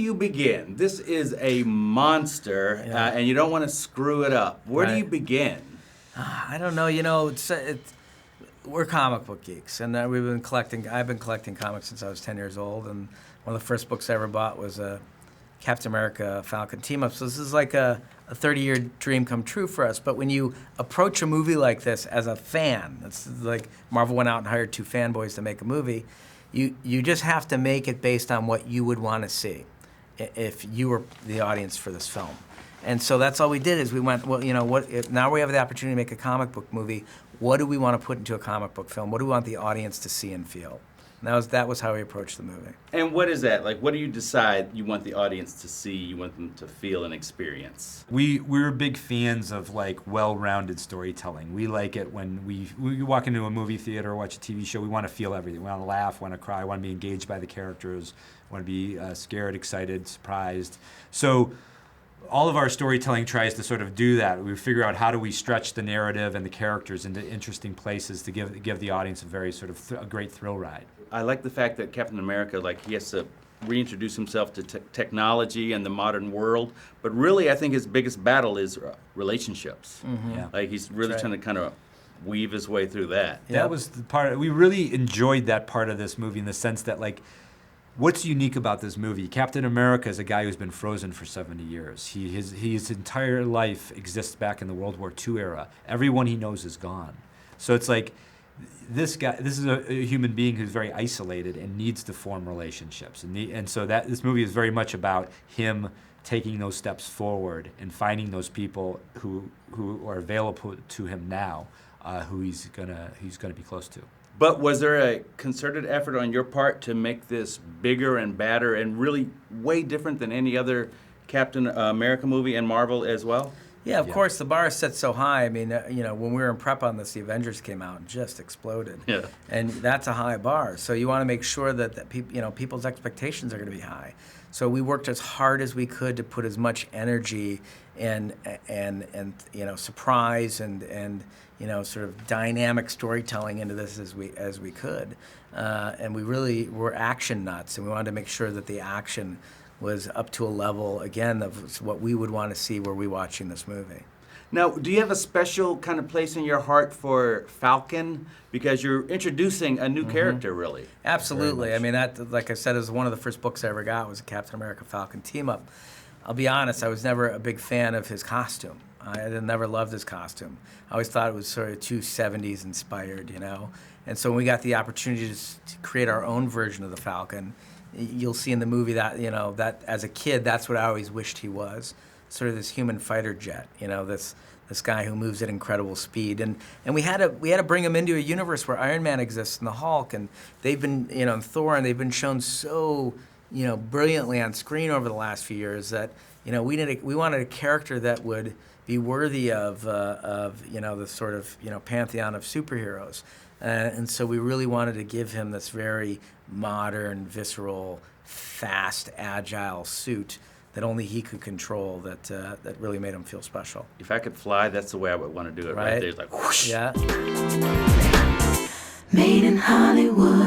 you begin? This is a monster, Yeah. and you don't want to screw it up. Where do Right. you begin? I don't know. We're comic book geeks, and I've been collecting comics since I was 10 years old, and one of the first books I ever bought was a Captain America Falcon team-up. So this is like a 30-year dream come true for us. But when you approach a movie like this as a fan, it's like Marvel went out and hired 2 fanboys to make a movie, you just have to make it based on what you would want to see if you were the audience for this film. And so that's all we did is we went, well, now we have the opportunity to make a comic book movie. What do we want to put into a comic book film? What do we want the audience to see and feel? And that was how we approached the movie. And what is that? Like, what do you decide you want the audience to see, you want them to feel and experience? We're big fans of like well-rounded storytelling. We like it when we walk into a movie theater or watch a TV show, we want to feel everything. We want to laugh, want to cry, want to be engaged by the characters, want to be scared, excited, surprised. So all of our storytelling tries to sort of do that. We figure out how do we stretch the narrative and the characters into interesting places to give the audience a very sort of a great thrill ride. I like the fact that Captain America, like, he has to reintroduce himself to technology and the modern world, but really I think his biggest battle is relationships. Mm-hmm. Yeah. Like, he's really That's right. trying to kind of weave his way through that. Yeah. That was the part, we really enjoyed that part of this movie in the sense that, like, what's unique about this movie? Captain America is a guy who's been frozen for 70 years. His entire life exists back in the World War II era. Everyone he knows is gone. So it's like, this is a human being who's very isolated and needs to form relationships. And so this movie is very much about him taking those steps forward and finding those people who are available to him now, who he's gonna be close to. But was there a concerted effort on your part to make this bigger and badder and really way different than any other Captain America movie and Marvel as well? Yeah, of course, the bar is set so high. I mean, when we were in prep on this, the Avengers came out and just exploded. Yeah. And that's a high bar. So you want to make sure that people's expectations are going to be high. So we worked as hard as we could to put as much energy and surprise and sort of dynamic storytelling into this as we could. And we really were action nuts, and we wanted to make sure that the action was up to a level, again, of what we would want to see were we watching this movie. Now, do you have a special kind of place in your heart for Falcon? Because you're introducing a new character, really. Absolutely. I mean, that, like I said, is one of the first books I ever got was a Captain America Falcon team-up. I'll be honest, I was never a big fan of his costume. I never loved his costume. I always thought it was sort of too 70s inspired, And so when we got the opportunity to create our own version of the Falcon, you'll see in the movie that, that as a kid, that's what I always wished he was. Sort of this human fighter jet, this guy who moves at incredible speed. And we had to bring him into a universe where Iron Man exists and the Hulk, and they've been, and Thor, and they've been shown so, brilliantly on screen over the last few years that, we wanted a character that would be worthy of the sort of, pantheon of superheroes. And so we really wanted to give him this very modern, visceral, fast, agile suit that only he could control that really made him feel special. If I could fly, that's the way I would want to do it. Right there, it's like whoosh. Yeah. Made in Hollywood.